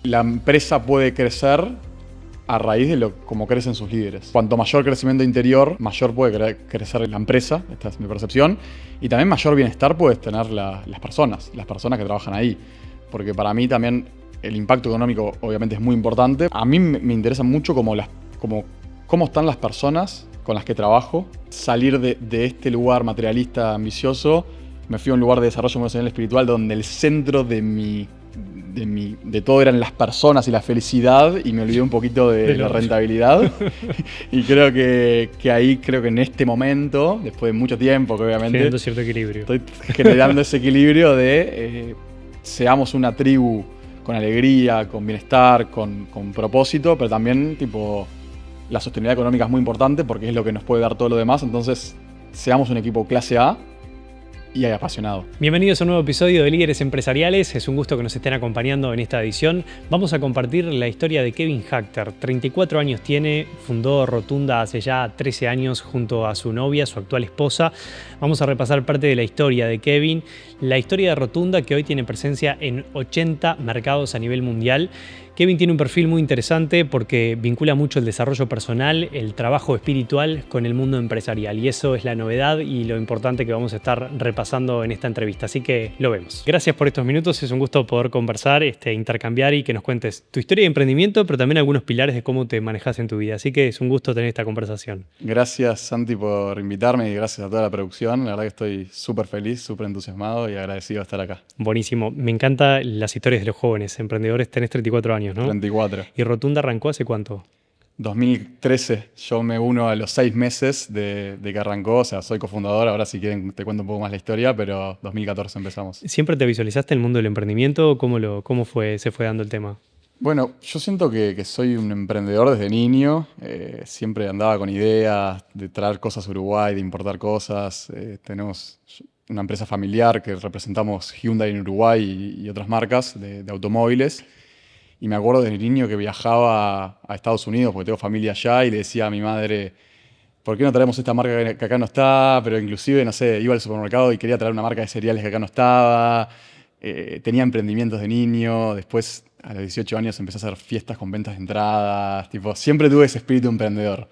La empresa puede crecer a raíz de cómo crecen sus líderes. Cuanto mayor crecimiento interior, mayor puede crecer la empresa, esta es mi percepción, y también mayor bienestar puedes tener las personas que trabajan ahí. Porque para mí también el impacto económico obviamente es muy importante. A mí me interesa mucho cómo están las personas con las que trabajo. Salir de este lugar materialista, ambicioso, me fui a un lugar de desarrollo emocional y espiritual donde el centro de todo eran las personas y la felicidad, y me olvidé un poquito de la rentabilidad. Y creo que ahí, en este momento, después de mucho tiempo, que obviamente generando cierto equilibrio, estoy generando ese equilibrio de seamos una tribu con alegría, con bienestar, con propósito, pero también la sostenibilidad económica es muy importante porque es lo que nos puede dar todo lo demás. Entonces, seamos un equipo clase A y apasionado. Bienvenidos a un nuevo episodio de Líderes Empresariales. Es un gusto que nos estén acompañando en esta edición. Vamos a compartir la historia de Kevin Hacter. 34 años tiene, fundó Rotunda hace ya 13 años junto a su novia, su actual esposa. Vamos a repasar parte de la historia de Kevin, la historia de Rotunda, que hoy tiene presencia en 80 mercados a nivel mundial. Kevin tiene un perfil muy interesante porque vincula mucho el desarrollo personal, el trabajo espiritual con el mundo empresarial, y eso es la novedad y lo importante que vamos a estar repasando en esta entrevista, así que lo vemos. Gracias por estos minutos, es un gusto poder conversar, intercambiar y que nos cuentes tu historia de emprendimiento, pero también algunos pilares de cómo te manejas en tu vida, así que es un gusto tener esta conversación. Gracias, Santi, por invitarme, y gracias a toda la producción. La verdad que estoy súper feliz, súper entusiasmado y agradecido de estar acá. Buenísimo, me encantan las historias de los jóvenes emprendedores. Tenés 34 años, ¿no? 34. ¿Y Rotunda arrancó hace cuánto? 2013, yo me uno a los 6 meses de que arrancó, o sea, soy cofundador. Ahora si quieren te cuento un poco más la historia, pero 2014 empezamos. ¿Siempre te visualizaste en el mundo del emprendimiento? ¿Cómo se fue dando el tema? Bueno, yo siento que soy un emprendedor desde niño. Siempre andaba con ideas de traer cosas a Uruguay, de importar cosas. Tenemos una empresa familiar que representamos Hyundai en Uruguay y otras marcas de automóviles. Y me acuerdo desde niño que viajaba a Estados Unidos porque tengo familia allá, y le decía a mi madre, ¿por qué no traemos esta marca que acá no está? Pero inclusive, no sé, iba al supermercado y quería traer una marca de cereales que acá no estaba. Tenía emprendimientos de niño. Después, a los 18 años, empecé a hacer fiestas con ventas de entradas. Siempre tuve ese espíritu emprendedor.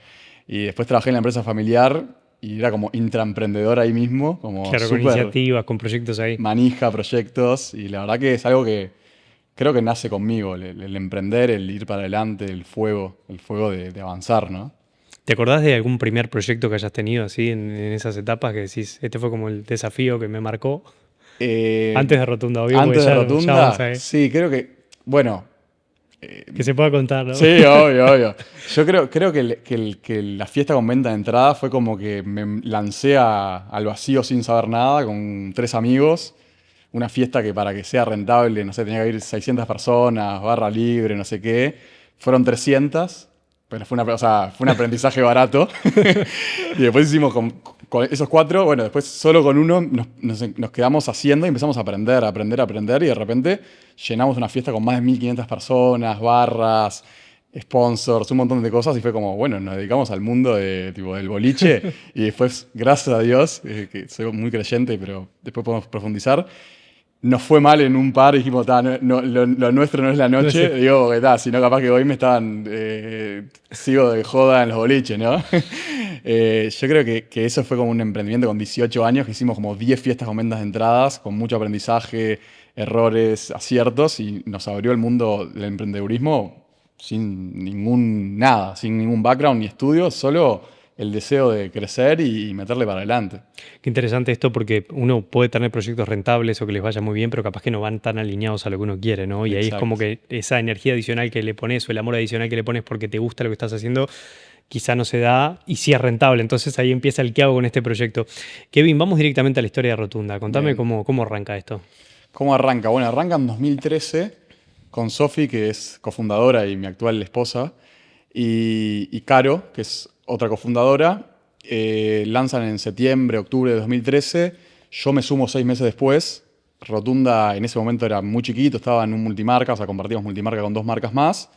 Y después trabajé en la empresa familiar y era como intraemprendedor ahí mismo. Claro, con iniciativas, con proyectos ahí. Manija proyectos, y la verdad que es algo que creo que nace conmigo, el emprender, el ir para adelante, el fuego de avanzar, ¿no? ¿Te acordás de algún primer proyecto que hayas tenido así en esas etapas que decís, este fue como el desafío que me marcó? Antes de Rotunda, obvio. Antes de Rotunda, sí, creo que, bueno... que se pueda contar, ¿no? Sí, obvio. Yo creo que la fiesta con venta de entrada fue como que me lancé al vacío sin saber nada, con 3 amigos. Una fiesta que, para que sea rentable, no sé, tenía que ir 600 personas, barra libre, no sé qué. Fueron 300, pero fue un aprendizaje barato. Y después hicimos con esos 4, bueno, después solo con uno nos quedamos haciendo y empezamos a aprender, y de repente llenamos una fiesta con más de 1500 personas, barras, sponsors, un montón de cosas, y fue como, bueno, nos dedicamos al mundo del boliche. Y después, gracias a Dios, que soy muy creyente, pero después podemos profundizar, nos fue mal en un par y dijimos, lo nuestro no es la noche. No sé. Digo, porque si no, capaz que hoy me sigo de joda en los boliches, ¿no? Yo creo que eso fue como un emprendimiento con 18 años, que hicimos como 10 fiestas con ventas de entradas, con mucho aprendizaje, errores, aciertos, y nos abrió el mundo del emprendedurismo sin ningún background ni estudio, solo el deseo de crecer y meterle para adelante. Qué interesante esto, porque uno puede tener proyectos rentables o que les vaya muy bien, pero capaz que no van tan alineados a lo que uno quiere, ¿no? Y Exacto. Ahí es como que esa energía adicional que le pones o el amor adicional que le pones porque te gusta lo que estás haciendo, quizá no se da, y sí es rentable. Entonces ahí empieza el qué hago con este proyecto. Kevin, vamos directamente a la historia de Rotunda. Contame cómo arranca esto. ¿Cómo arranca? Bueno, arranca en 2013 con Sofi, que es cofundadora y mi actual esposa, y Caro, que es otra cofundadora. Lanzan en septiembre, octubre de 2013. Yo me sumo 6 meses después. Rotunda en ese momento era muy chiquito, estaba en un multimarca, o sea, compartíamos multimarca con 2 marcas más.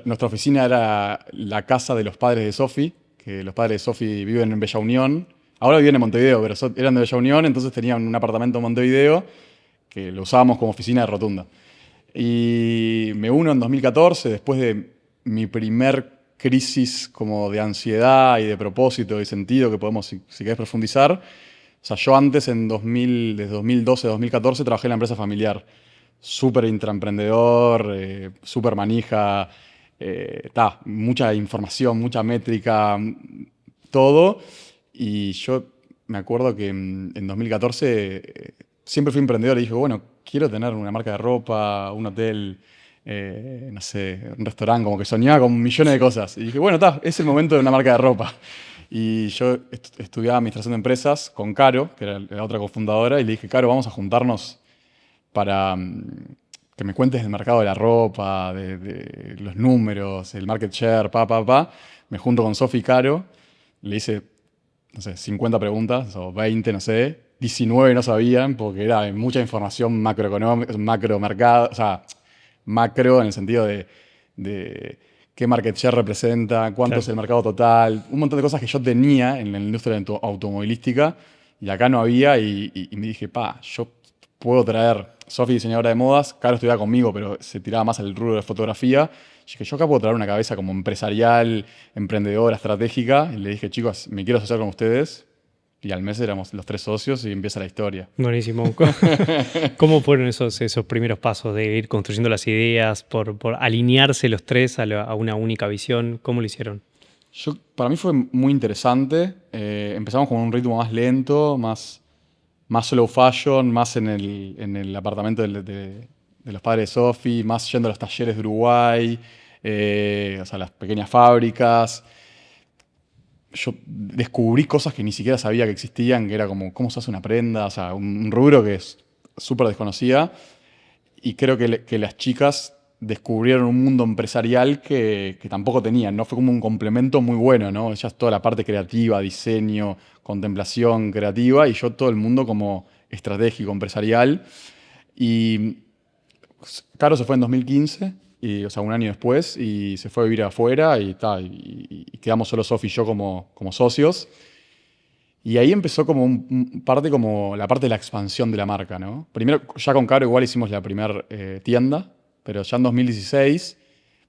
Nuestra oficina era la casa de los padres de Sofi, que los padres de Sofi viven en Bella Unión. Ahora viven en Montevideo, pero eran de Bella Unión, entonces tenían un apartamento en Montevideo que lo usábamos como oficina de Rotunda. Y me uno en 2014, después de mi primer crisis como de ansiedad y de propósito y sentido que podemos, si querés, profundizar. O sea, yo antes, desde 2012, 2014, trabajé en la empresa familiar. Súper intraemprendedor, súper manija, mucha información, mucha métrica, todo. Y yo me acuerdo que en 2014 siempre fui emprendedor y dije, bueno, quiero tener una marca de ropa, un hotel, no sé, un restaurante, como que soñaba con millones de cosas. Y dije, bueno, es el momento de una marca de ropa. Y yo estudiaba administración de empresas con Caro, que era la otra cofundadora, y le dije, Caro, vamos a juntarnos para que me cuentes del mercado de la ropa, de los números, el market share, Me junto con Sofi y Caro, le hice, no sé, 50 preguntas, o 20, no sé. 19 no sabían, porque era mucha información macroeconómica, macro mercado, o sea, macro en el sentido de qué market share representa, cuánto es el mercado total, un montón de cosas que yo tenía en la industria automovilística y acá no había y me dije, yo puedo traer, Sofi diseñadora de modas, Caro estudiaba conmigo, pero se tiraba más al rubro de fotografía. Y dije, yo acá puedo traer una cabeza como empresarial, emprendedora, estratégica. Y le dije, chicos, me quiero asociar con ustedes. Y al mes éramos los 3 socios y empieza la historia. Buenísimo. ¿Cómo fueron esos primeros pasos de ir construyendo las ideas, por alinearse los tres a una única visión? ¿Cómo lo hicieron? Para mí fue muy interesante. Empezamos con un ritmo más lento, más slow fashion, más en el apartamento de los padres de Sofi, más yendo a los talleres de Uruguay, o sea, las pequeñas fábricas. Yo descubrí cosas que ni siquiera sabía que existían, que era como cómo se hace una prenda, o sea, un rubro que es súper desconocida. Y creo que las chicas descubrieron un mundo empresarial que tampoco tenían, ¿no? Fue como un complemento muy bueno, ¿no? Ellas toda la parte creativa, diseño, contemplación creativa, y yo todo el mundo como estratégico, empresarial. Y Caro se fue en 2015, o sea, un año después, y se fue a vivir afuera y quedamos solo Sofi y yo como socios. Y ahí empezó como la parte de la expansión de la marca, ¿no? Primero, ya con Caro igual hicimos la primera tienda, pero ya en 2016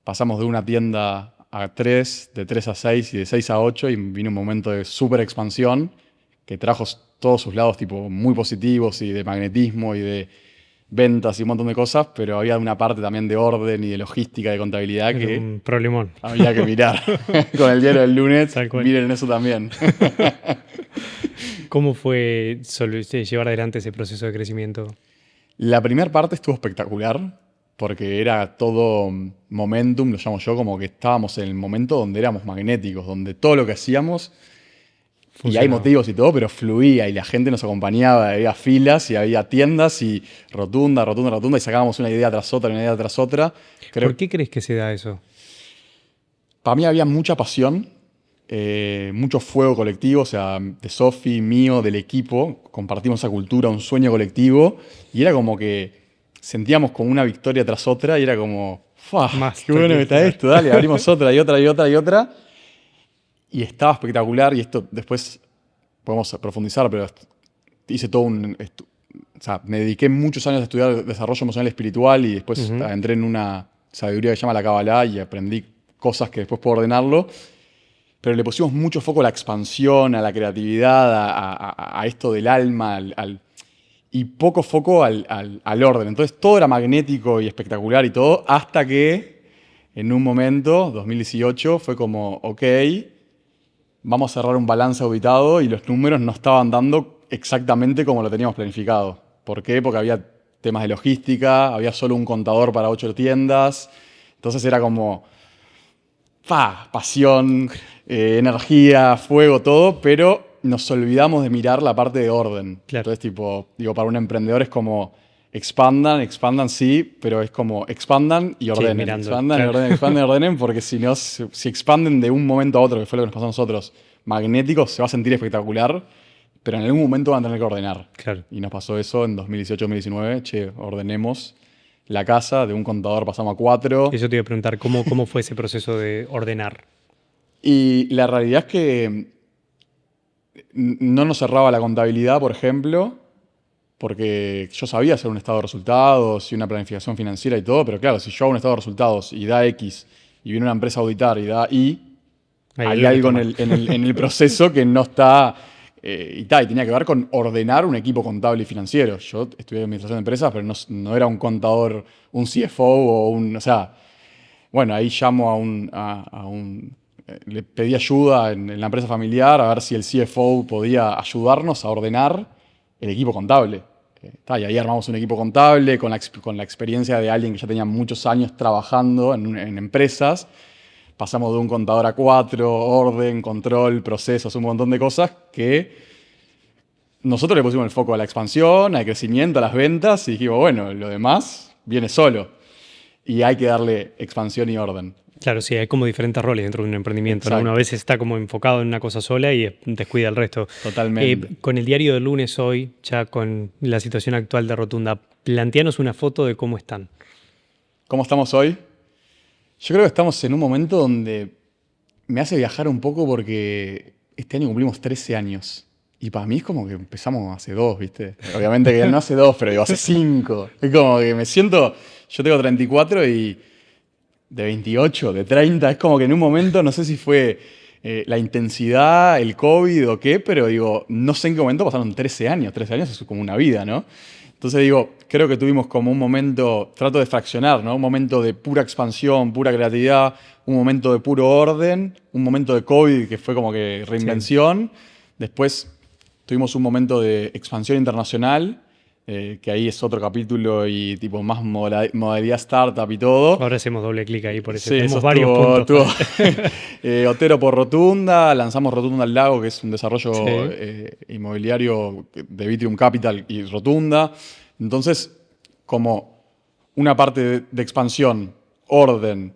pasamos de una tienda a 3, de 3 a 6 y de 6 a 8 y vino un momento de súper expansión que trajo todos sus lados tipo muy positivos y de magnetismo y de ventas y un montón de cosas, pero había una parte también de orden y de logística, de contabilidad que un problemón. Había que mirar. Con el diario del lunes, miren eso también. ¿Cómo fue llevar adelante ese proceso de crecimiento? La primera parte estuvo espectacular, porque era todo momentum, lo llamo yo, como que estábamos en el momento donde éramos magnéticos, donde todo lo que hacíamos, y hay motivos y todo, pero fluía y la gente nos acompañaba, había filas y había tiendas y rotunda, y sacábamos una idea tras otra, ¿Por qué crees que se da eso? Para mí había mucha pasión, mucho fuego colectivo, o sea, de Sofi, mío, del equipo, compartimos esa cultura, un sueño colectivo, y era como que sentíamos como una victoria tras otra, y era como, qué bueno que está esto, dale, abrimos otra y otra y otra y otra. Y estaba espectacular, y esto después podemos profundizar, pero hice todo o sea, me dediqué muchos años a estudiar desarrollo emocional y espiritual, y después entré en una sabiduría que se llama la Kabbalah, y aprendí cosas que después puedo ordenarlo. Pero le pusimos mucho foco a la expansión, a la creatividad, a esto del alma, y poco foco al orden. Entonces todo era magnético y espectacular y todo, hasta que en un momento, 2018, fue como, ok, vamos a cerrar un balance auditado y los números no estaban dando exactamente como lo teníamos planificado. ¿Por qué? Porque había temas de logística, había solo un contador para 8 tiendas, entonces era como pasión, energía, fuego, todo, pero nos olvidamos de mirar la parte de orden. Claro. Entonces, para un emprendedor es como expandan sí, pero es como expandan y ordenen. Sí, mirando, expandan y ordenen, expandan y ordenen, porque si no, si expanden de un momento a otro, que fue lo que nos pasó a nosotros, magnético, se va a sentir espectacular, pero en algún momento van a tener que ordenar. Claro. Y nos pasó eso en 2018-2019, ordenemos. La casa, de un contador pasamos a 4. Eso te iba a preguntar, ¿cómo fue ese proceso de ordenar? Y la realidad es que no nos cerraba la contabilidad, por ejemplo, porque yo sabía hacer un estado de resultados y una planificación financiera y todo, pero claro, si yo hago un estado de resultados y da X y viene una empresa a auditar y da Y, hay algo en el proceso que no está, y tenía que ver con ordenar un equipo contable y financiero. Yo estudié administración de empresas, pero no era un contador, un CFO o sea, bueno, ahí llamo le pedí ayuda en la empresa familiar a ver si el CFO podía ayudarnos a ordenar el equipo contable. Y ahí armamos un equipo contable con la experiencia de alguien que ya tenía muchos años trabajando en empresas. Pasamos de un contador a 4, orden, control, procesos, un montón de cosas que nosotros le pusimos el foco a la expansión, al crecimiento, a las ventas y dijimos, bueno, lo demás viene solo. Y hay que darle expansión y orden. Claro, sí, hay como diferentes roles dentro de un emprendimiento, ¿no? Exacto. Uno a veces está como enfocado en una cosa sola y descuida el resto. Totalmente. Con el diario del lunes hoy, ya con la situación actual de Rotunda, planteanos una foto de cómo están. ¿Cómo estamos hoy? Yo creo que estamos en un momento donde me hace viajar un poco porque este año cumplimos 13 años. Y para mí es como que empezamos hace 2, ¿viste? Obviamente que no hace 2, pero digo, hace 5. Es como que me siento, yo tengo 34 y de 28, de 30, es como que en un momento, no sé si fue la intensidad, el COVID o qué, pero digo, no sé en qué momento pasaron 13 años. 13 años es como una vida, ¿no? Entonces digo, creo que tuvimos como un momento, trato de fraccionar, ¿no? Un momento de pura expansión, pura creatividad, un momento de puro orden, un momento de COVID que fue como que reinvención. Sí. Después tuvimos un momento de expansión internacional, que ahí es otro capítulo y tipo más modalidad startup y todo. Ahora hacemos doble clic ahí, por eso sí, tenemos varios puntos. Otero por Rotunda, lanzamos Rotunda al Lago, que es un desarrollo inmobiliario de Vitrium Capital y Rotunda. Entonces, como una parte de expansión, orden,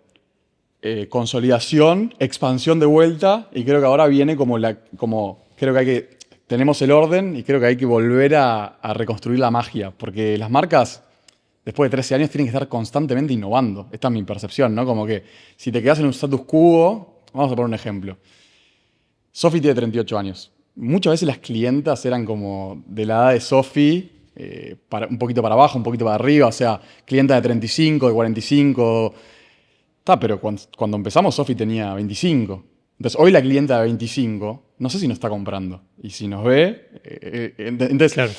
consolidación, expansión de vuelta, y creo que ahora viene creo que tenemos el orden y creo que hay que volver a reconstruir la magia, porque las marcas, después de 13 años, tienen que estar constantemente innovando. Esta es mi percepción, ¿no? Como que si te quedas en un status quo, vamos a poner un ejemplo. Sofi tiene 38 años. Muchas veces las clientas eran como de la edad de Sofi, un poquito para abajo, un poquito para arriba, o sea, clienta de 35, de 45. Pero cuando empezamos, Sofi tenía 25. Entonces, hoy la clienta de 25, no sé si nos está comprando. Y si nos ve, entonces, claro.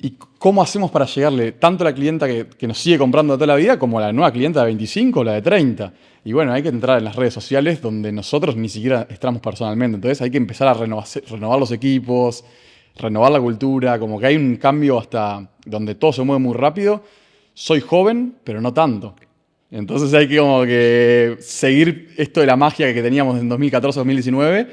¿Y cómo hacemos para llegarle tanto a la clienta que nos sigue comprando toda la vida como a la nueva clienta de 25 o la de 30? Y bueno, hay que entrar en las redes sociales donde nosotros ni siquiera estamos personalmente. Entonces hay que empezar a renovar los equipos, renovar la cultura, como que hay un cambio hasta donde todo se mueve muy rápido. Soy joven, pero no tanto. Entonces hay que como que seguir esto de la magia que teníamos en 2014-2019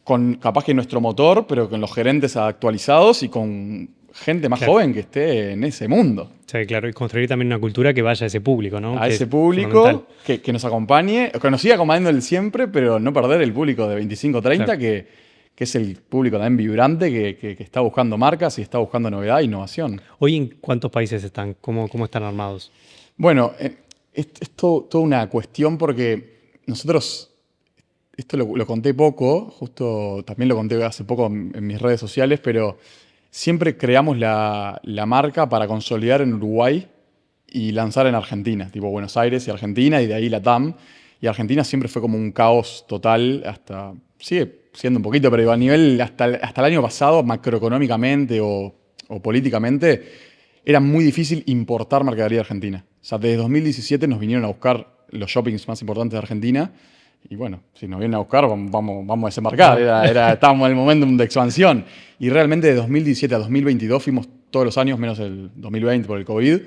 con capaz que nuestro motor, pero con los gerentes actualizados y con gente más joven que esté en ese mundo. Sí, claro, y construir también una cultura que vaya a ese público, ¿no? A ese público que nos acompañe, que nos siga acompañando el siempre, pero no perder el público de 25-30, claro. que es el público también vibrante, que está buscando marcas y está buscando novedad e innovación. ¿Hoy en cuántos países están? ¿Cómo están armados? Bueno, es toda una cuestión porque nosotros, esto lo conté poco, justo también lo conté hace poco en mis redes sociales, pero siempre creamos la marca para consolidar en Uruguay y lanzar en Argentina, tipo Buenos Aires y Argentina, y de ahí LATAM. Y Argentina siempre fue como un caos total, hasta sigue siendo un poquito, pero a nivel, hasta el año pasado, macroeconómicamente o políticamente, era muy difícil importar mercadería de Argentina. O sea, desde 2017 nos vinieron a buscar los shoppings más importantes de Argentina. Y bueno, si nos vienen a buscar, vamos a desembarcar. Estábamos en el momentum de expansión. Y realmente de 2017 a 2022 fuimos todos los años, menos el 2020 por el COVID.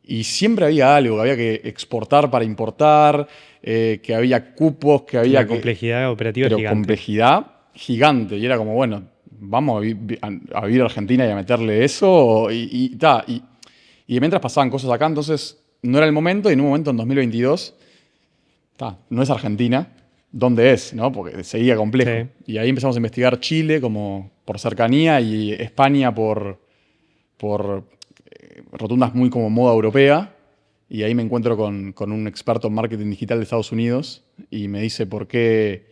Y siempre había algo, que había que exportar para importar, que había cupos, que había... La complejidad operativa pero gigante. Complejidad gigante. Y era como, bueno, vamos a vivir a Argentina y a meterle eso. Y mientras pasaban cosas acá, entonces no era el momento. Y en un momento, en 2022... no es Argentina, ¿dónde es? ¿No? Porque seguía complejo. Sí. Y ahí empezamos a investigar Chile como por cercanía y España por rotundas muy como moda europea. Y ahí me encuentro con un experto en marketing digital de Estados Unidos y me dice por qué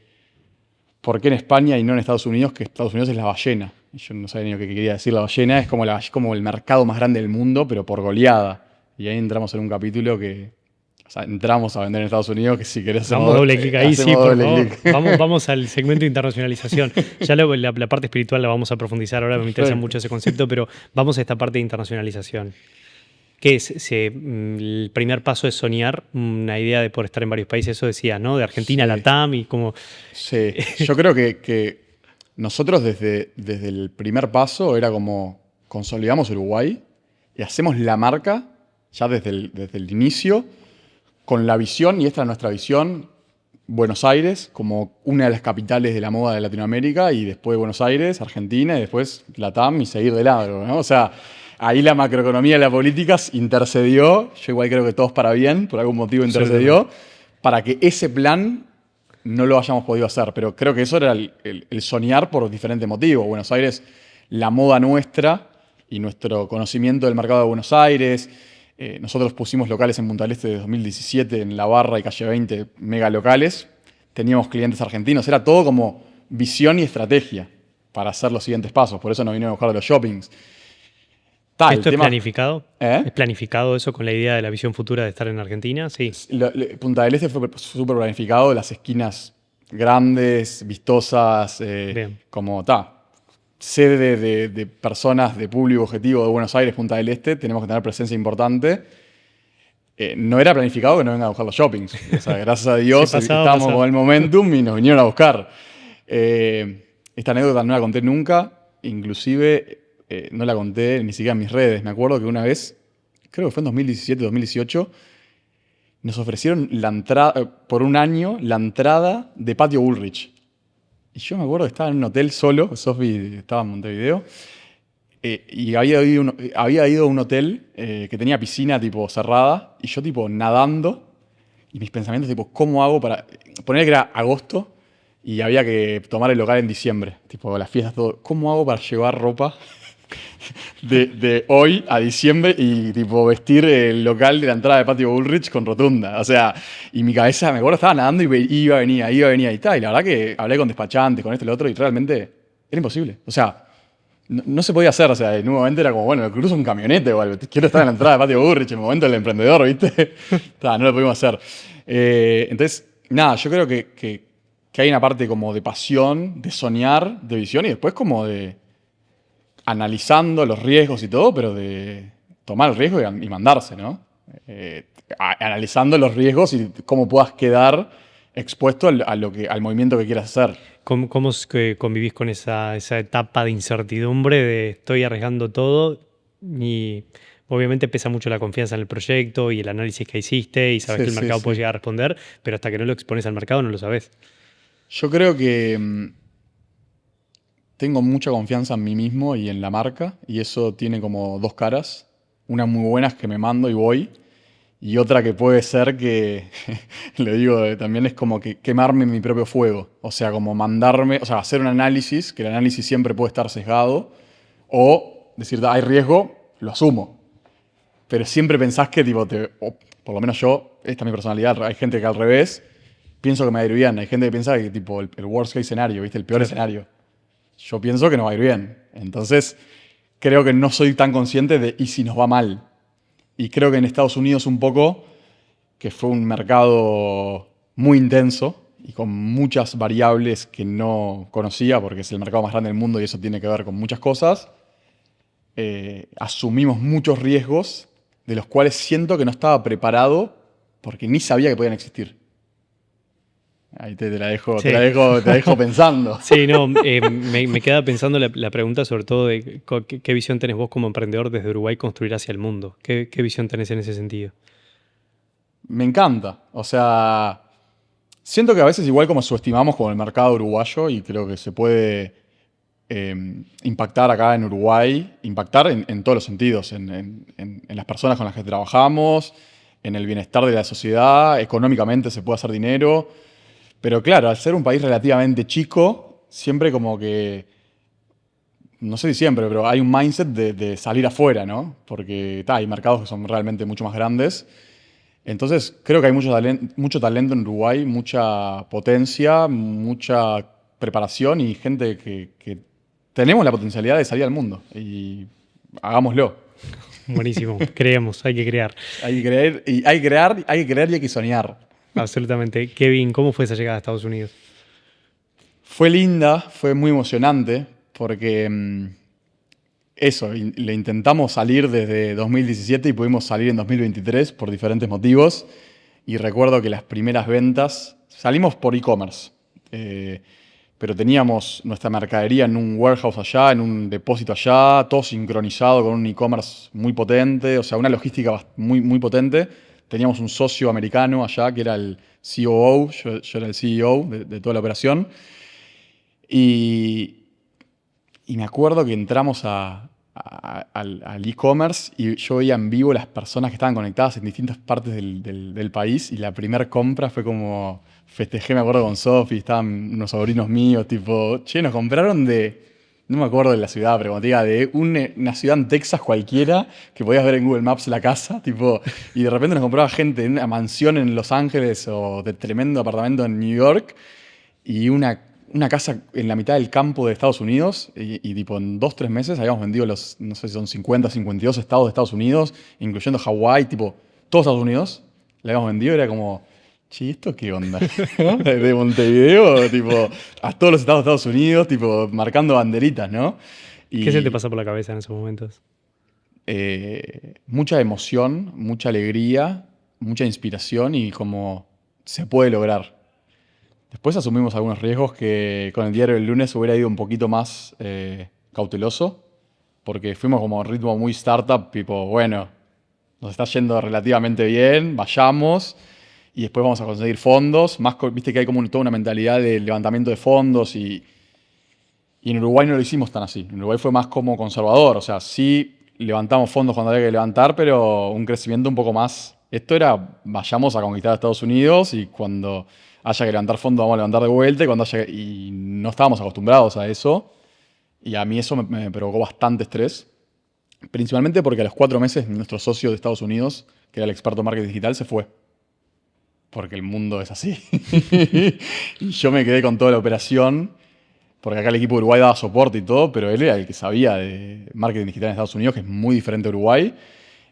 ¿por qué en España y no en Estados Unidos? Que Estados Unidos es la ballena. Y yo no sabía ni lo que quería decir la ballena. Es como el mercado más grande del mundo, pero por goleada. Y ahí entramos en un capítulo que... O sea, entramos a vender en Estados Unidos, que si querés Vamos doble clic ahí, sí, hacemos por doble favor. clic. Vamos al segmento de internacionalización. Ya la parte espiritual la vamos a profundizar ahora, me interesa Perfecto. mucho ese concepto, pero vamos a esta parte de internacionalización. ¿Qué es? El primer paso es soñar, una idea de poder estar en varios países, eso decías, ¿no? De Argentina a Sí. Latam y como... Sí, yo creo que nosotros desde el primer paso era como consolidamos Uruguay y hacemos la marca ya desde el inicio con la visión, y esta es nuestra visión, Buenos Aires como una de las capitales de la moda de Latinoamérica, y después Buenos Aires, Argentina, y después Latam y seguir de largo, ¿no? O sea, ahí la macroeconomía y la política intercedió, yo igual creo que todos para bien, por algún motivo intercedió, para que ese plan no lo hayamos podido hacer, pero creo que eso era el soñar por diferentes motivos. Buenos Aires, la moda nuestra y nuestro conocimiento del mercado de Buenos Aires. Nosotros pusimos locales en Punta del Este de 2017 en La Barra y Calle 20, mega locales. Teníamos clientes argentinos, era todo como visión y estrategia para hacer los siguientes pasos. Por eso nos vinieron a buscar a los shoppings. ¿Esto es planificado? ¿Eh? ¿Es planificado eso con la idea de la visión futura de estar en Argentina? Sí. Punta del Este fue súper planificado, las esquinas grandes, vistosas, Bien. como sede de personas de público objetivo de Buenos Aires, Punta del Este, tenemos que tener presencia importante. No era planificado que nos vengan a buscar los shoppings. O sea, gracias a Dios estábamos con el momentum y nos vinieron a buscar. Esta anécdota no la conté nunca, inclusive no la conté ni siquiera en mis redes. Me acuerdo que una vez, creo que fue en 2017, 2018, nos ofrecieron la entrada, por un año, la entrada de Patio Bullrich. Y yo me acuerdo que estaba en un hotel solo, Sofi estaba en Montevideo, y había ido a un hotel que tenía piscina tipo cerrada, y yo tipo nadando, y mis pensamientos tipo, ¿cómo hago para...? Poner que era agosto, y había que tomar el local en diciembre, tipo las fiestas, todo. ¿Cómo hago para llevar ropa de hoy a diciembre y tipo vestir el local de la entrada de Patio Bullrich con rotunda? O sea, y mi cabeza, me acuerdo, estaba nadando y venía y tal. Y la verdad que hablé con despachantes, con esto y lo otro, y realmente era imposible. O sea, no se podía hacer. O sea, en un momento era como, bueno, me cruzo un camionete, igual, quiero estar en la entrada de Patio Bullrich, en el momento del emprendedor, ¿viste? No lo pudimos hacer. Entonces, nada, yo creo que hay una parte como de pasión, de soñar, de visión, y después como de analizando los riesgos y todo, pero de tomar el riesgo y mandarse, ¿no? Analizando los riesgos y cómo puedas quedar expuesto al movimiento que quieras hacer. ¿Cómo es que convivís con esa etapa de incertidumbre de estoy arriesgando todo y obviamente pesa mucho la confianza en el proyecto y el análisis que hiciste y sabes que el mercado puede llegar a responder, pero hasta que no lo expones al mercado no lo sabes? Yo creo que tengo mucha confianza en mí mismo y en la marca, y eso tiene como dos caras. Una muy buena es que me mando y voy, y otra que puede ser que, lo digo también, es como que quemarme en mi propio fuego. O sea, como mandarme, o sea, hacer un análisis, que el análisis siempre puede estar sesgado, o decir, hay riesgo, lo asumo. Pero siempre pensás que, tipo, o por lo menos yo, esta es mi personalidad, hay gente que al revés, pienso que me va a ir bien. Hay gente que piensa que, tipo, el worst case escenario, ¿viste? El peor escenario. Yo pienso que nos va a ir bien. Entonces, creo que no soy tan consciente de ¿y si nos va mal? Y creo que en Estados Unidos un poco, que fue un mercado muy intenso y con muchas variables que no conocía, porque es el mercado más grande del mundo y eso tiene que ver con muchas cosas, asumimos muchos riesgos de los cuales siento que no estaba preparado porque ni sabía que podían existir. Ahí te la dejo, Sí. te la dejo pensando. Sí, no, me queda pensando la pregunta sobre todo de qué visión tenés vos como emprendedor desde Uruguay construir hacia el mundo. ¿Qué visión tenés en ese sentido? Me encanta. O sea, siento que a veces igual como subestimamos con el mercado uruguayo, y creo que se puede impactar acá en Uruguay, impactar en todos los sentidos, en las personas con las que trabajamos, en el bienestar de la sociedad, económicamente se puede hacer dinero. Pero claro, al ser un país relativamente chico, siempre como que, no sé si siempre, pero hay un mindset de salir afuera, ¿no? Porque hay mercados que son realmente mucho más grandes. Entonces creo que hay mucho talento en Uruguay, mucha potencia, mucha preparación y gente que tenemos la potencialidad de salir al mundo. Y hagámoslo. Buenísimo, creemos, hay que crear. Hay que creer y hay que creer y hay que soñar. Absolutamente. Kevin, ¿cómo fue esa llegada a Estados Unidos? Fue linda, fue muy emocionante, porque le intentamos salir desde 2017 y pudimos salir en 2023 por diferentes motivos. Y recuerdo que las primeras ventas, salimos por e-commerce, pero teníamos nuestra mercadería en un warehouse allá, en un depósito allá, todo sincronizado con un e-commerce muy potente, o sea, una logística muy, muy potente. Teníamos un socio americano allá que era el COO, yo era el CEO de toda la operación. Y me acuerdo que entramos al e-commerce y yo veía en vivo las personas que estaban conectadas en distintas partes del país y la primera compra fue como, festejé, me acuerdo con Sofi, estaban unos sobrinos míos, tipo, che, nos compraron no me acuerdo de la ciudad, pero como te diga, de una ciudad en Texas cualquiera, que podías ver en Google Maps la casa, tipo, y de repente nos compraba gente en una mansión en Los Ángeles o de tremendo apartamento en New York y una casa en la mitad del campo de Estados Unidos y tipo en 2-3 meses habíamos vendido no sé si son 50, 52 estados de Estados Unidos, incluyendo Hawái, tipo, todos Estados Unidos, le habíamos vendido, era como, che, ¿esto qué onda? De Montevideo, tipo, a todos los estados de Estados Unidos, tipo, marcando banderitas, ¿no? ¿Qué se te pasa por la cabeza en esos momentos? Mucha emoción, mucha alegría, mucha inspiración y como se puede lograr. Después asumimos algunos riesgos que con el diario del lunes hubiera ido un poquito más cauteloso, porque fuimos como a un ritmo muy startup, tipo, bueno, nos está yendo relativamente bien, vayamos, y después vamos a conseguir fondos. Viste que hay como toda una mentalidad de levantamiento de fondos, y en Uruguay no lo hicimos tan así. En Uruguay fue más como conservador, o sea, sí levantamos fondos cuando había que levantar, pero un crecimiento un poco más. Esto era, vayamos a conquistar a Estados Unidos y cuando haya que levantar fondos, vamos a levantar de vuelta y no estábamos acostumbrados a eso. Y a mí eso me provocó bastante estrés. Principalmente porque a los 4 meses nuestro socio de Estados Unidos, que era el experto en marketing digital, se fue. Porque el mundo es así. Y yo me quedé con toda la operación, porque acá el equipo de Uruguay daba soporte y todo, pero él era el que sabía de marketing digital en Estados Unidos, que es muy diferente a Uruguay,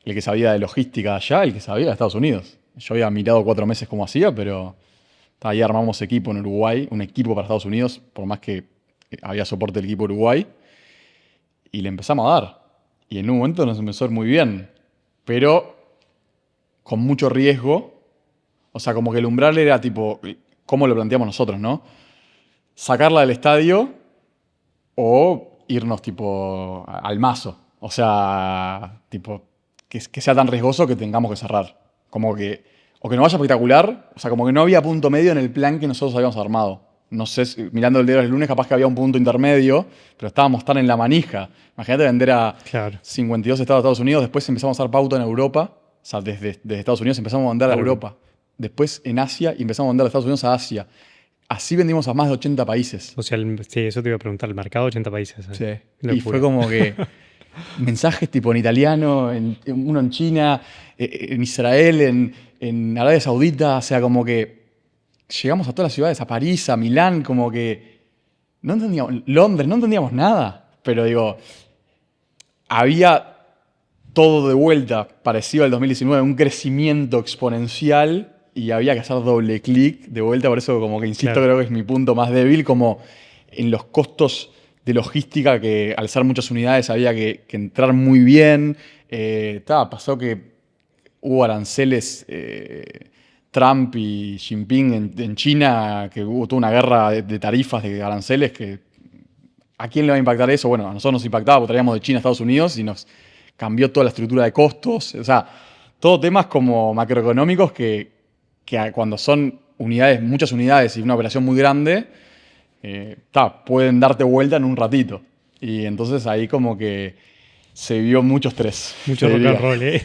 el que sabía de logística allá, el que sabía de Estados Unidos. Yo había mirado 4 meses cómo hacía, pero ahí armamos equipo en Uruguay, un equipo para Estados Unidos, por más que había soporte del equipo de Uruguay, y le empezamos a dar. Y en un momento nos empezó a ir muy bien, pero con mucho riesgo. O sea, como que el umbral era tipo, ¿cómo lo planteamos nosotros, no? Sacarla del estadio o irnos tipo al mazo. O sea, tipo, que sea tan riesgoso que tengamos que cerrar. Como que, o que no vaya espectacular, o sea, como que no había punto medio en el plan que nosotros habíamos armado. No sé, mirando el diario del lunes capaz que había un punto intermedio, pero estábamos tan en la manija. Imagínate vender a 52 estados de Estados Unidos, después empezamos a dar pauta en Europa, o sea, desde Estados Unidos empezamos a vender a Europa, después en Asia y empezamos a vender de Estados Unidos a Asia. Así vendimos a más de 80 países. O sea, sí, eso te iba a preguntar, el mercado 80 países. Sí, y fue como que mensajes tipo en italiano, uno en China, en Israel, en Arabia Saudita, o sea, como que llegamos a todas las ciudades, a París, a Milán, como que no entendíamos, Londres, no entendíamos nada, pero digo, había todo de vuelta, parecido al 2019, un crecimiento exponencial y había que hacer doble clic de vuelta, por eso como que insisto, claro, creo que es mi punto más débil, como en los costos de logística, que al ser muchas unidades había que entrar muy bien. Pasó que hubo aranceles, Trump y Jinping en China, que hubo toda una guerra de tarifas, de aranceles, que ¿a quién le va a impactar eso? Bueno, a nosotros nos impactaba porque traíamos de China a Estados Unidos y nos cambió toda la estructura de costos. O sea, todos temas como macroeconómicos que cuando son unidades, muchas unidades y una operación muy grande, pueden darte vuelta en un ratito. Y entonces ahí como que se vio mucho estrés. Mucho rock and roll, ¿eh?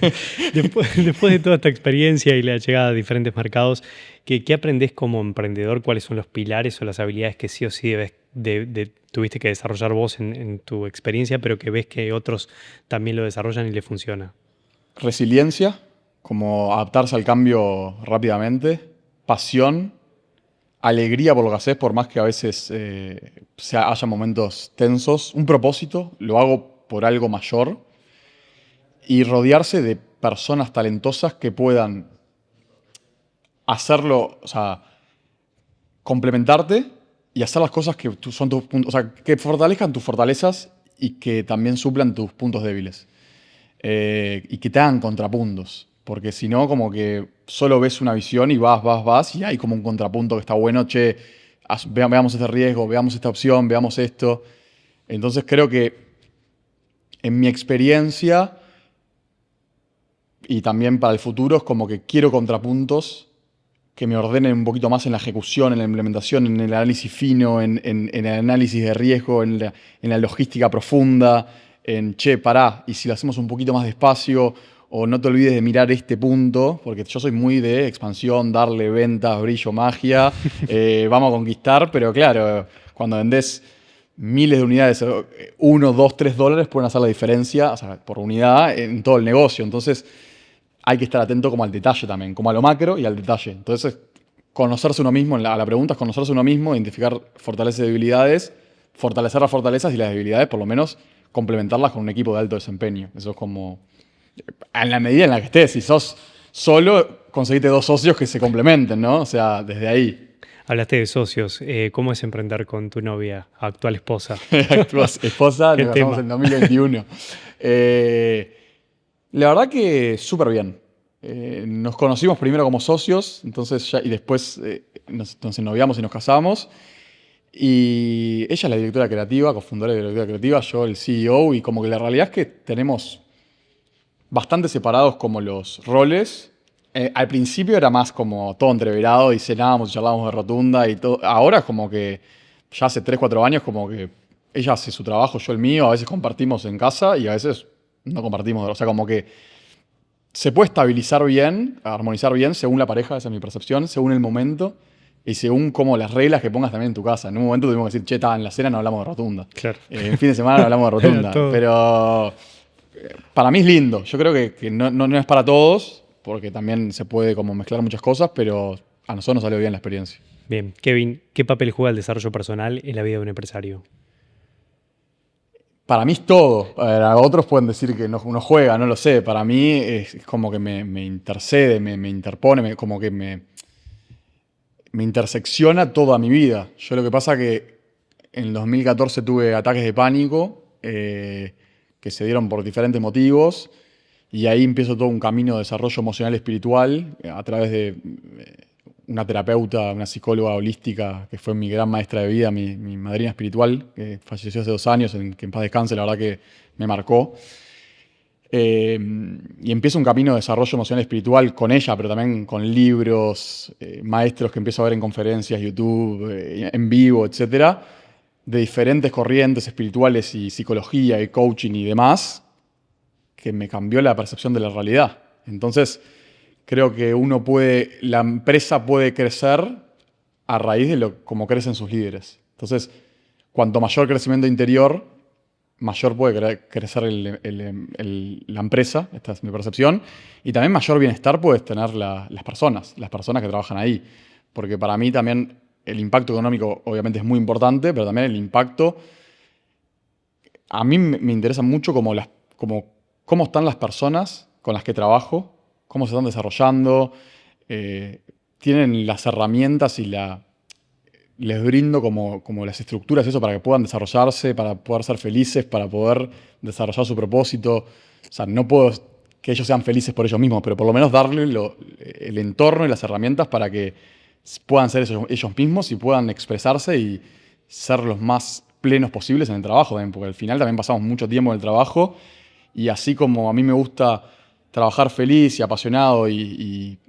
Después de toda esta experiencia y la llegada a diferentes mercados, ¿qué aprendés como emprendedor? ¿Cuáles son los pilares o las habilidades que sí o sí tuviste que desarrollar vos en tu experiencia, pero que ves que otros también lo desarrollan y les funciona? Resiliencia, como adaptarse al cambio rápidamente. Pasión, alegría por lo que haces, por más que a veces haya momentos tensos. Un propósito, lo hago por algo mayor. Y rodearse de personas talentosas que puedan hacerlo, o sea, complementarte y hacer las cosas que son tus puntos, o sea, que fortalezcan tus fortalezas y que también suplan tus puntos débiles. Y que te hagan contrapuntos. Porque si no, como que solo ves una visión y vas, y hay como un contrapunto que está bueno, che, veamos este riesgo, veamos esta opción, veamos esto. Entonces creo que en mi experiencia y también para el futuro es como que quiero contrapuntos que me ordenen un poquito más en la ejecución, en la implementación, en el análisis fino, en el análisis de riesgo, en la logística profunda, en, che, pará, y si lo hacemos un poquito más despacio, o no te olvides de mirar este punto, porque yo soy muy de expansión, darle ventas, brillo, magia, vamos a conquistar, pero claro, cuando vendés miles de unidades, 1, 2, 3 dólares pueden hacer la diferencia, o sea, por unidad en todo el negocio. Entonces, hay que estar atento como al detalle también, como a lo macro y al detalle. Entonces, conocerse uno mismo, la pregunta es conocerse uno mismo, identificar fortalezas y debilidades, fortalecer las fortalezas y las debilidades, por lo menos complementarlas con un equipo de alto desempeño. Eso es como, en la medida en la que estés, si sos solo, conseguiste 2 socios que se complementen, ¿no? O sea, desde ahí. Hablaste de socios. ¿Cómo es emprender con tu novia, actual esposa? Actual esposa, ¿Qué nos casamos tema? en 2021. La verdad que súper bien. Nos conocimos primero como socios, entonces y después nos ennoviamos y nos casamos. Y ella es la directora creativa, cofundadora de la directora creativa, yo el CEO, y como que la realidad es que tenemos bastante separados como los roles. Al principio era más como todo entreverado y cenábamos y charlábamos de rotunda y todo. Ahora es como que ya hace 3 4 años como que ella hace su trabajo, yo el mío, a veces compartimos en casa y a veces no compartimos. O sea, como que se puede estabilizar bien, armonizar bien según la pareja, esa es mi percepción, según el momento y según como las reglas que pongas también en tu casa. En un momento tuvimos que decir, che, en la cena no hablamos de rotunda. Claro. En fin de semana no hablamos de rotunda. Todo. Pero para mí es lindo. Yo creo que no es para todos, porque también se puede como mezclar muchas cosas, pero a nosotros nos salió bien la experiencia. Bien, Kevin, ¿qué papel juega el desarrollo personal en la vida de un empresario? Para mí es todo. A ver, a otros pueden decir que no juega, no lo sé. Para mí es como que me intercede, me interpone, como que me intersecciona toda mi vida. Yo lo que pasa que en el 2014 tuve ataques de pánico que se dieron por diferentes motivos y ahí empiezo todo un camino de desarrollo emocional y espiritual a través de una terapeuta, una psicóloga holística que fue mi gran maestra de vida, mi madrina espiritual, que falleció hace 2 años, que en paz descanse, la verdad que me marcó. Y empiezo un camino de desarrollo emocional y espiritual con ella, pero también con libros, maestros que empiezo a ver en conferencias, YouTube, en vivo, etcétera, de diferentes corrientes espirituales y psicología y coaching y demás, que me cambió la percepción de la realidad. Entonces, creo que la empresa puede crecer a raíz de cómo crecen sus líderes. Entonces, cuanto mayor crecimiento interior, mayor puede crecer la empresa, esta es mi percepción, y también mayor bienestar puedes tener las personas que trabajan ahí. Porque para mí también el impacto económico obviamente es muy importante, pero también el impacto, a mí me interesa mucho cómo están las personas con las que trabajo, cómo se están desarrollando, tienen las herramientas y les brindo como las estructuras, eso, para que puedan desarrollarse, para poder ser felices, para poder desarrollar su propósito. O sea, no puedo que ellos sean felices por ellos mismos, pero por lo menos darle el entorno y las herramientas para que puedan ser ellos mismos y puedan expresarse y ser los más plenos posibles en el trabajo también, porque al final también pasamos mucho tiempo en el trabajo y así como a mí me gusta trabajar feliz y apasionado y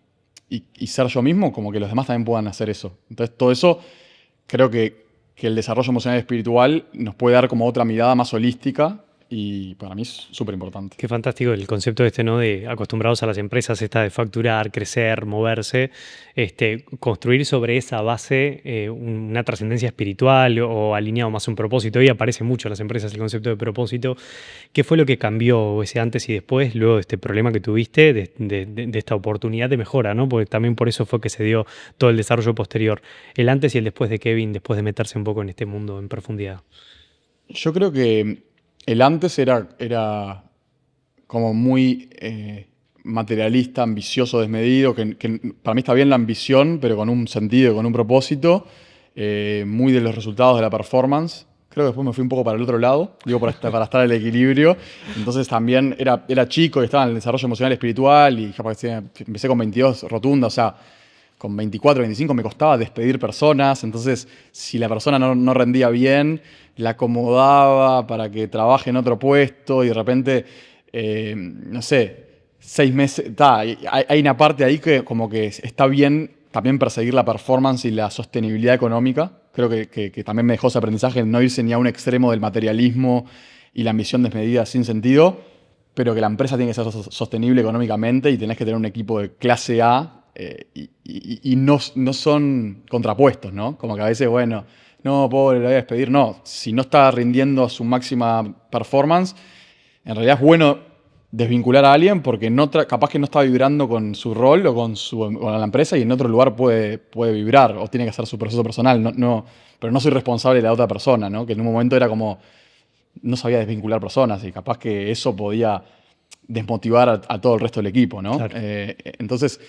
ser yo mismo, como que los demás también puedan hacer eso. Entonces todo eso creo que el desarrollo emocional y espiritual nos puede dar como otra mirada más holística y para mí es súper importante. Qué fantástico el concepto ¿no? De acostumbrados a las empresas, de facturar, crecer, moverse, construir sobre esa base una trascendencia espiritual o alineado más a un propósito. Hoy aparece mucho en las empresas el concepto de propósito. ¿Qué fue lo que cambió ese antes y después, luego de este problema que tuviste, de esta oportunidad de mejora, ¿no? Porque también por eso fue que se dio todo el desarrollo posterior, el antes y el después de Kevin, después de meterse un poco en este mundo en profundidad. Yo creo que el antes era como muy materialista, ambicioso, desmedido, que para mí está bien la ambición, pero con un sentido, con un propósito, muy de los resultados de la performance. Creo que después me fui un poco para el otro lado, digo, para estar en el equilibrio. Entonces también era chico y estaba en el desarrollo emocional y espiritual y empecé con 22 rotunda, o sea, con 24, 25 me costaba despedir personas, entonces si la persona no rendía bien, la acomodaba para que trabaje en otro puesto y de repente, no sé, 6 meses, hay una parte ahí que como que está bien también perseguir la performance y la sostenibilidad económica. Creo que también me dejó ese aprendizaje, no irse ni a un extremo del materialismo y la ambición desmedida sin sentido, pero que la empresa tiene que ser sostenible económicamente y tenés que tener un equipo de clase A y no son contrapuestos, ¿no? Como que a veces, bueno, no, pobre, lo voy a despedir. No, si no está rindiendo a su máxima performance, en realidad es bueno desvincular a alguien porque capaz que no está vibrando con su rol o con la empresa y en otro lugar puede vibrar o tiene que hacer su proceso personal. Pero no soy responsable de la otra persona, ¿no? Que en un momento era como, no sabía desvincular personas y capaz que eso podía desmotivar a todo el resto del equipo, ¿no? Claro. Entonces,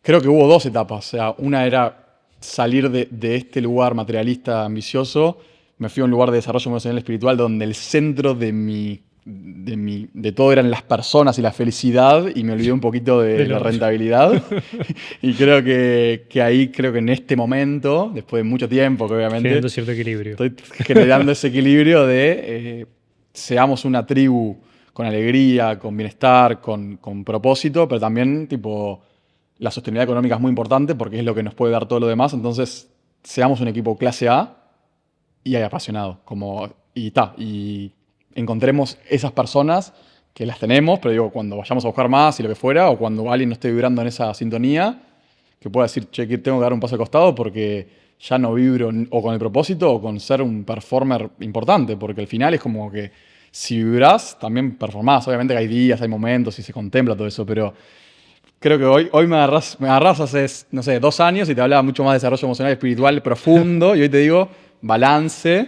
creo que hubo 2 etapas. O sea, una era salir de este lugar materialista, ambicioso. Me fui a un lugar de desarrollo emocional y espiritual donde el centro de todo eran las personas y la felicidad y me olvidé un poquito de la rentabilidad. Y creo que ahí, en este momento, después de mucho tiempo, que obviamente generando cierto equilibrio. estoy generando ese equilibrio de seamos una tribu con alegría, con bienestar, con propósito, pero también tipo la sostenibilidad económica es muy importante porque es lo que nos puede dar todo lo demás. Entonces, seamos un equipo clase A y apasionado. Y encontremos esas personas que las tenemos, pero digo, cuando vayamos a buscar más y lo que fuera, o cuando alguien no esté vibrando en esa sintonía, que pueda decir, che, que tengo que dar un paso al costado porque ya no vibro o con el propósito o con ser un performer importante, porque al final es como que si vibrás, también performás. Obviamente que hay días, hay momentos y se contempla todo eso, pero creo que hoy me agarrás hace, no sé, 2 años y te hablaba mucho más de desarrollo emocional y espiritual profundo y hoy te digo balance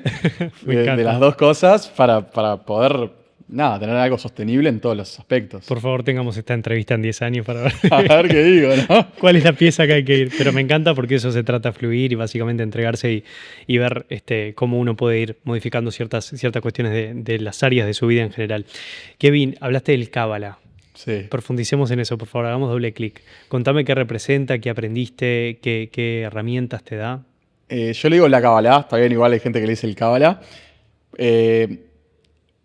de las 2 cosas para poder, tener algo sostenible en todos los aspectos. Por favor, tengamos esta entrevista en 10 años para ver, A ver qué digo, ¿no? cuál es la pieza que hay que ir. Pero me encanta porque eso se trata de fluir y básicamente entregarse y ver cómo uno puede ir modificando ciertas cuestiones de las áreas de su vida en general. Kevin, hablaste del Cábala. Sí. Profundicemos en eso, por favor, hagamos doble clic. Contame qué representa, qué aprendiste, qué herramientas te da. Yo le digo la Kabbalah, está bien, igual hay gente que le dice el Cábala.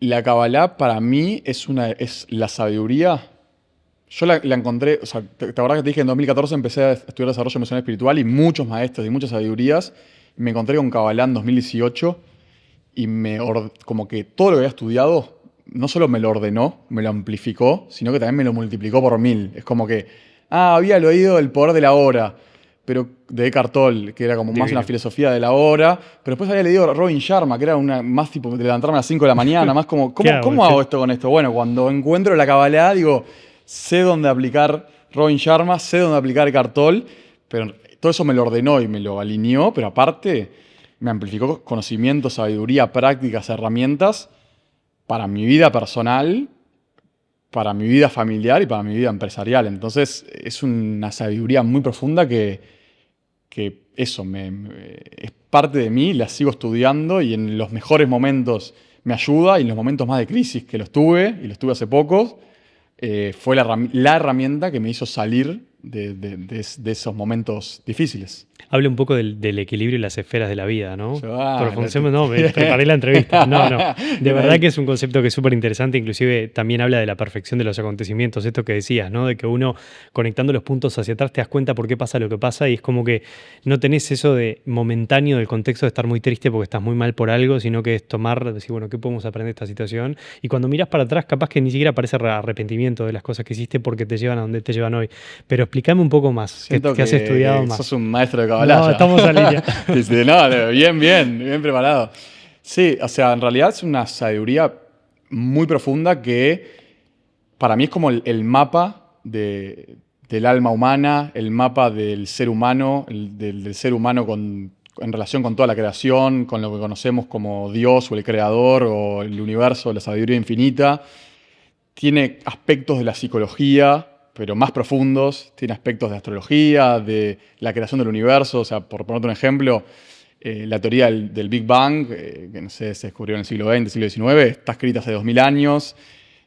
La Kabbalah para mí es la sabiduría. Yo la encontré, o sea, ¿te acordás que te dije que en 2014 empecé a estudiar desarrollo emocional espiritual y muchos maestros y muchas sabidurías? Me encontré con Kabbalah en 2018 y como que todo lo que había estudiado no solo me lo ordenó, me lo amplificó, sino que también me lo multiplicó por 1000. Es como que, había oído El poder de la hora, pero de Eckhart Tolle, que era como más una filosofía de la hora, pero después había leído a Robin Sharma, que era más tipo de levantarme a las 5 de la mañana, más como, ¿cómo hago esto con esto? Bueno, cuando encuentro la Kabbalah, digo, sé dónde aplicar Robin Sharma, sé dónde aplicar Eckhart Tolle, pero todo eso me lo ordenó y me lo alineó, pero aparte me amplificó conocimiento, sabiduría, prácticas, herramientas para mi vida personal, para mi vida familiar y para mi vida empresarial. Entonces es una sabiduría muy profunda que eso es parte de mí, la sigo estudiando y en los mejores momentos me ayuda y en los momentos más de crisis que los tuve, y los tuve hace poco, fue la herramienta que me hizo salir de esos momentos difíciles. Habla un poco del equilibrio y las esferas de la vida, ¿no? Profundicemos, no, me preparé la entrevista. No, no. De verdad que es un concepto que es súper interesante. Inclusive también habla de la perfección de los acontecimientos. Esto que decías, ¿no? De que uno, conectando los puntos hacia atrás, te das cuenta por qué pasa lo que pasa y es como que no tenés eso de momentáneo del contexto de estar muy triste porque estás muy mal por algo, sino que es tomar, decir, bueno, ¿qué podemos aprender de esta situación? Y cuando miras para atrás, capaz que ni siquiera parece arrepentimiento de las cosas que hiciste porque te llevan a donde te llevan hoy. Pero explícame un poco más, que has estudiado más. Sos un maestro de Kabbalah. No, estamos en línea. No, bien preparado. Sí, o sea, en realidad es una sabiduría muy profunda que para mí es como el mapa del alma humana, el mapa del ser humano, del ser humano en relación con toda la creación, con lo que conocemos como Dios o el Creador o el universo, la sabiduría infinita. Tiene aspectos de la psicología, pero más profundos, tiene aspectos de astrología, de la creación del universo. O sea, por ponerte un ejemplo, la teoría del Big Bang, que no sé, se descubrió en el siglo XX, siglo XIX, está escrita hace 2000 años,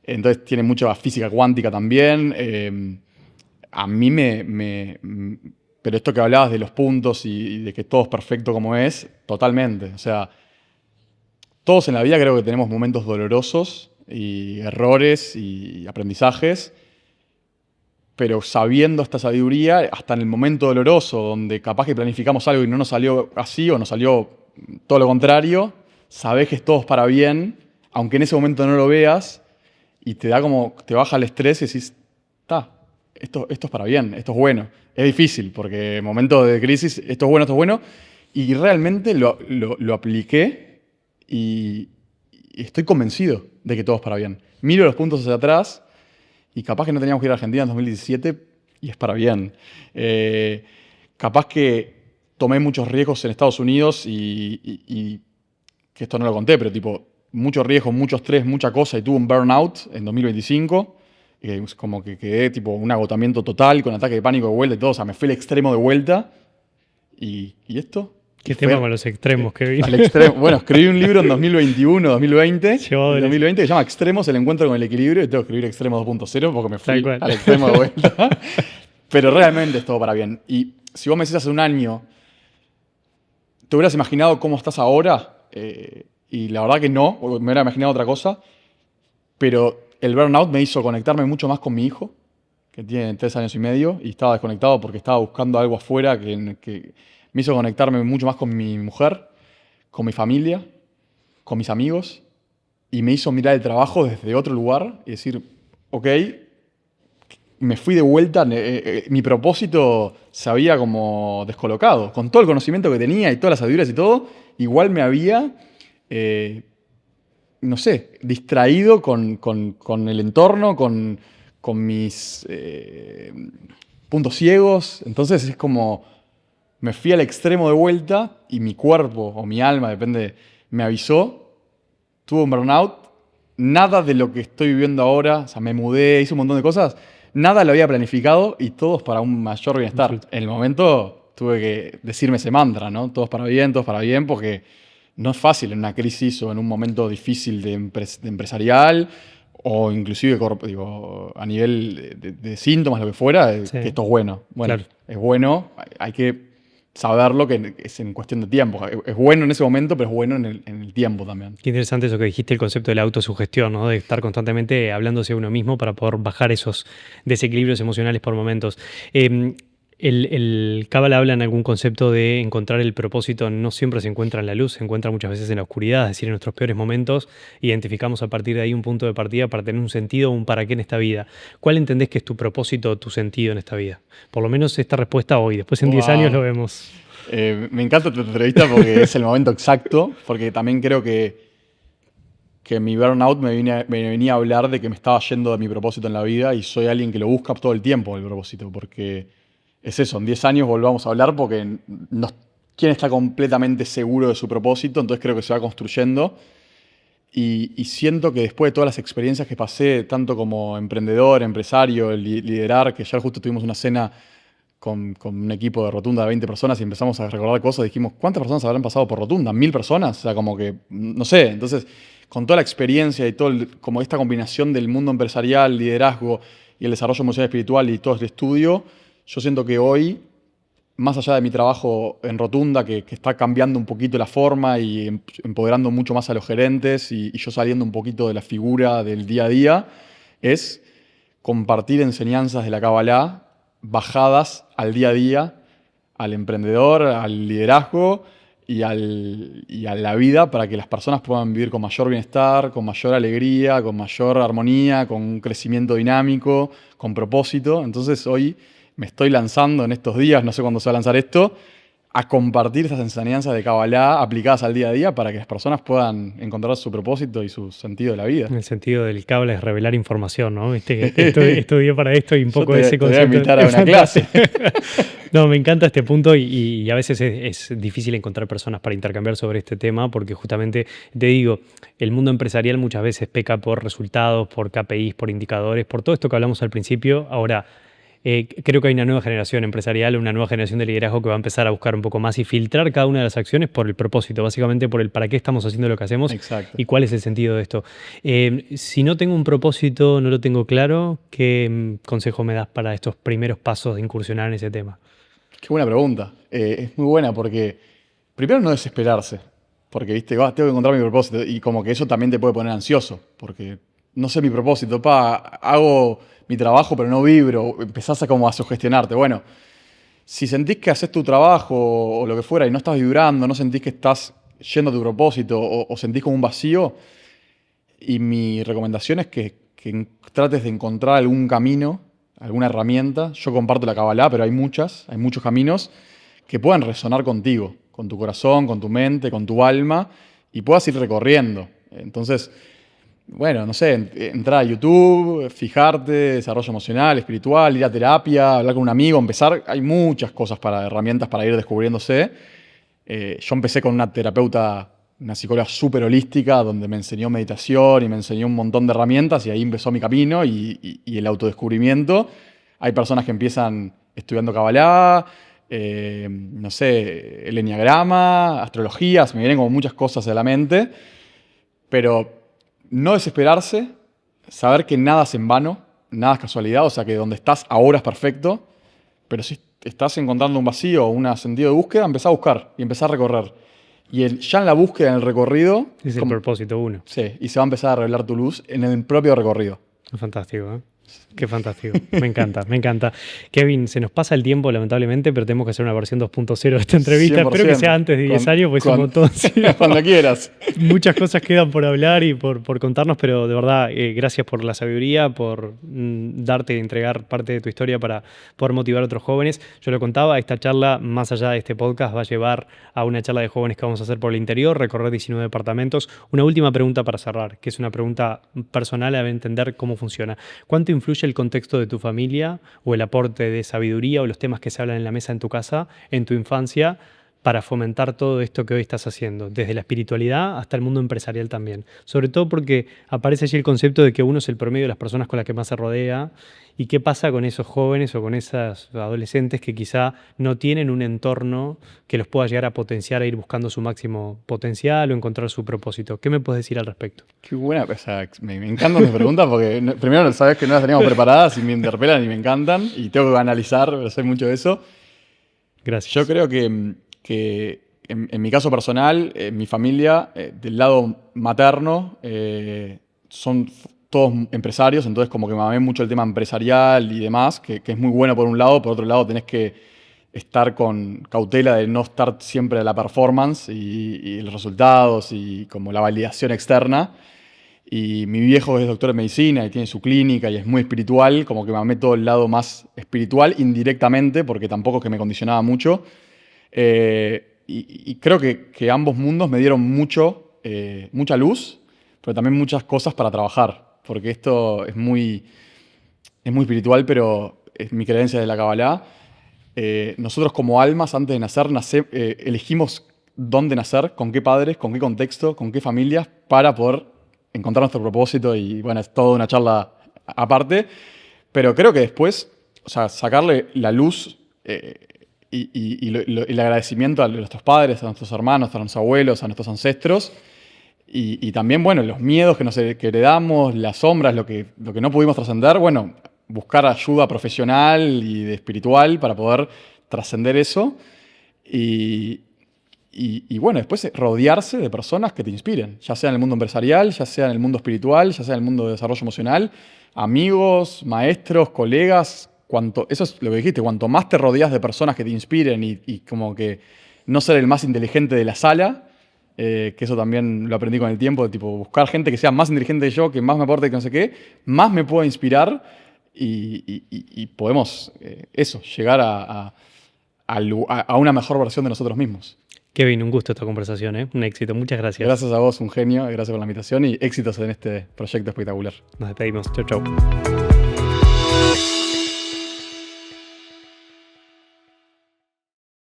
entonces tiene mucha física cuántica también. A mí pero esto que hablabas de los puntos y de que todo es perfecto como es, totalmente. O sea, todos en la vida creo que tenemos momentos dolorosos y errores y aprendizajes, pero sabiendo esta sabiduría, hasta en el momento doloroso, donde capaz que planificamos algo y no nos salió así o nos salió todo lo contrario, sabés que es todo para bien, aunque en ese momento no lo veas, y te baja el estrés y decís, esto es para bien, esto es bueno. Es difícil, porque en momentos de crisis, esto es bueno, y realmente lo apliqué y estoy convencido de que todo es para bien. Miro los puntos hacia atrás, y capaz que no teníamos que ir a Argentina en 2017 y es para bien. Capaz que tomé muchos riesgos en Estados Unidos y que esto no lo conté, pero tipo, muchos riesgos, mucho estrés, mucha cosa y tuve un burnout en 2025. Como que quedé tipo un agotamiento total con ataque de pánico de vuelta y todo. O sea, me fui al extremo de vuelta. ¿Y esto? ¿Qué tema con los extremos que vi? Bueno, escribí un libro en 2021, 2020, en 2020 que se llama Extremos, el encuentro con el equilibrio, y tengo que escribir Extremos 2.0 porque me fui al extremo de vuelta. Pero realmente es todo para bien. Y si vos me decís hace un año, ¿te hubieras imaginado cómo estás ahora? Y la verdad que no, me hubiera imaginado otra cosa. Pero el burnout me hizo conectarme mucho más con mi hijo, que tiene 3 años y medio, y estaba desconectado porque estaba buscando algo afuera que me hizo conectarme mucho más con mi mujer, con mi familia, con mis amigos, y me hizo mirar el trabajo desde otro lugar y decir, ok, me fui de vuelta, mi propósito se había como descolocado, con todo el conocimiento que tenía y todas las sabidurías y todo, igual me había, no sé, distraído con el entorno, con mis puntos ciegos. Entonces es como, me fui al extremo de vuelta y mi cuerpo o mi alma, depende, me avisó, tuve un burnout, nada de lo que estoy viviendo ahora, o sea, me mudé, hice un montón de cosas, nada lo había planificado y todo es para un mayor bienestar. En el momento tuve que decirme ese mantra, ¿no? Todo es para bien, porque no es fácil en una crisis o en un momento difícil de empresarial o inclusive a nivel de síntomas, lo que fuera, que esto es bueno. Bueno, claro. Es bueno, hay que saberlo, que es en cuestión de tiempo. Es bueno en ese momento, pero es bueno en el tiempo también. Qué interesante eso que dijiste, el concepto de la autosugestión, ¿no? De estar constantemente hablándose a uno mismo para poder bajar esos desequilibrios emocionales por momentos. El Kabbalah habla en algún concepto de encontrar el propósito, no siempre se encuentra en la luz, se encuentra muchas veces en la oscuridad, es decir, en nuestros peores momentos, identificamos a partir de ahí un punto de partida para tener un sentido, un para qué en esta vida. ¿Cuál entendés que es tu propósito, tu sentido en esta vida? Por lo menos esta respuesta hoy, después en 10 años lo vemos. Me encanta tu entrevista porque es el momento exacto, porque también creo que mi burnout me venía a hablar de que me estaba yendo de mi propósito en la vida y soy alguien que lo busca todo el tiempo, el propósito, porque es eso, en 10 años volvamos a hablar porque ¿quién está completamente seguro de su propósito? Entonces creo que se va construyendo y siento que después de todas las experiencias que pasé, tanto como emprendedor, empresario, liderar, que ya justo tuvimos una cena con un equipo de Rotunda de 20 personas y empezamos a recordar cosas, dijimos, ¿cuántas personas habrán pasado por Rotunda? ¿1000 personas? O sea, como que, no sé, entonces con toda la experiencia y todo como esta combinación del mundo empresarial, liderazgo y el desarrollo emocional y espiritual y todo este estudio, yo siento que hoy, más allá de mi trabajo en Rotunda, que está cambiando un poquito la forma y empoderando mucho más a los gerentes y yo saliendo un poquito de la figura del día a día, es compartir enseñanzas de la Kabbalah bajadas al día a día, al emprendedor, al liderazgo y a la vida para que las personas puedan vivir con mayor bienestar, con mayor alegría, con mayor armonía, con un crecimiento dinámico, con propósito. Entonces hoy me estoy lanzando en estos días, no sé cuándo se va a lanzar esto, a compartir estas enseñanzas de Kabbalah aplicadas al día a día para que las personas puedan encontrar su propósito y su sentido de la vida. En el sentido del Kabbalah es revelar información, ¿no? Viste que estudié para esto y un poco ese Te voy concepto. a invitar a una clase. No, me encanta este punto y a veces es difícil encontrar personas para intercambiar sobre este tema porque justamente, te digo, el mundo empresarial muchas veces peca por resultados, por KPIs, por indicadores, por todo esto que hablamos al principio. Ahora, creo que hay una nueva generación empresarial, una nueva generación de liderazgo que va a empezar a buscar un poco más y filtrar cada una de las acciones por el propósito, básicamente por el para qué estamos haciendo lo que hacemos. Exacto. Y cuál es el sentido de esto. Si no tengo un propósito, no lo tengo claro, ¿qué consejo me das para estos primeros pasos de incursionar en ese tema? Qué buena pregunta. Es muy buena porque primero no desesperarse, porque viste, tengo que encontrar mi propósito y como que eso también te puede poner ansioso, porque no sé mi propósito, hago mi trabajo pero no vibro, empezás a como a sugestionarte. Bueno, si sentís que haces tu trabajo o lo que fuera y no estás vibrando, no sentís que estás yendo a tu propósito o sentís como un vacío, y mi recomendación es que trates de encontrar algún camino, alguna herramienta. Yo comparto la Kabbalah, pero hay muchos caminos que puedan resonar contigo, con tu corazón, con tu mente, con tu alma, y puedas ir recorriendo. Entonces, bueno, no sé, entrar a YouTube, fijarte, desarrollo emocional, espiritual, ir a terapia, hablar con un amigo, empezar. Hay muchas cosas herramientas para ir descubriéndose. Yo empecé con una terapeuta, una psicóloga súper holística, donde me enseñó meditación y me enseñó un montón de herramientas, y ahí empezó mi camino y el autodescubrimiento. Hay personas que empiezan estudiando Kabbalah, no sé, el enneagrama, astrologías, me vienen como muchas cosas a la mente, pero no desesperarse, saber que nada es en vano, nada es casualidad, o sea que donde estás ahora es perfecto, pero si estás encontrando un vacío o un sentido de búsqueda, empezá a buscar y empezá a recorrer. Y ya en la búsqueda, en el recorrido... Es el propósito uno. Sí, y se va a empezar a revelar tu luz en el propio recorrido. Fantástico, ¿eh? Qué fantástico. Me encanta, me encanta. Kevin, se nos pasa el tiempo lamentablemente, pero tenemos que hacer una versión 2.0 de esta entrevista. 100%. Espero que sea antes de 10 años, pues es un montón. Sí, cuando quieras. Muchas cosas quedan por hablar y por contarnos, pero de verdad, gracias por la sabiduría, por darte y entregar parte de tu historia para poder motivar a otros jóvenes. Yo lo contaba, esta charla, más allá de este podcast, va a llevar a una charla de jóvenes que vamos a hacer por el interior, recorrer 19 departamentos. Una última pregunta para cerrar, que es una pregunta personal a entender cómo funciona. ¿Cuánto influye el contexto de tu familia o el aporte de sabiduría o los temas que se hablan en la mesa en tu casa, en tu infancia, para fomentar todo esto que hoy estás haciendo, desde la espiritualidad hasta el mundo empresarial también? Sobre todo porque aparece allí el concepto de que uno es el promedio de las personas con las que más se rodea, y qué pasa con esos jóvenes o con esos adolescentes que quizá no tienen un entorno que los pueda llegar a potenciar a ir buscando su máximo potencial o encontrar su propósito. ¿Qué me puedes decir al respecto? Qué buena, o sea, me encantan tus preguntas porque primero sabes que no las teníamos preparadas y me interpelan y me encantan y tengo que analizar, pero sé mucho de eso. Gracias. Yo creo que en mi caso personal, mi familia, del lado materno, son todos empresarios, entonces como que me mamé mucho el tema empresarial y demás, que es muy bueno por un lado, por otro lado tenés que estar con cautela de no estar siempre a la performance y los resultados y como la validación externa. Y mi viejo es doctor en medicina y tiene su clínica y es muy espiritual, como que me mamé todo el lado más espiritual indirectamente, porque tampoco es que me condicionaba mucho. Y creo que ambos mundos me dieron mucha luz, pero también muchas cosas para trabajar, porque esto es muy espiritual, pero es mi creencia de la Kabbalah. Nosotros como almas, antes de nacer, elegimos dónde nacer, con qué padres, con qué contexto, con qué familias, para poder encontrar nuestro propósito. Y bueno, es toda una charla aparte, pero creo que después, o sea, sacarle la luz y el agradecimiento a nuestros padres, a nuestros hermanos, a nuestros abuelos, a nuestros ancestros, y también, bueno, los miedos que heredamos, las sombras, lo que no pudimos trascender, bueno, buscar ayuda profesional y de espiritual para poder trascender eso. Y bueno, después rodearse de personas que te inspiren, ya sea en el mundo empresarial, ya sea en el mundo espiritual, ya sea en el mundo de desarrollo emocional, amigos, maestros, colegas. Eso es lo que dijiste, cuanto más te rodeas de personas que te inspiren y como que no ser el más inteligente de la sala, que eso también lo aprendí con el tiempo, de tipo buscar gente que sea más inteligente que yo, que más me aporte, que no sé qué, más me pueda inspirar y podemos llegar a una mejor versión de nosotros mismos. Kevin, un gusto esta conversación, ¿eh? Un éxito. Muchas gracias. Gracias a vos, un genio, gracias por la invitación y éxitos en este proyecto espectacular. Nos despedimos. Chau, chau.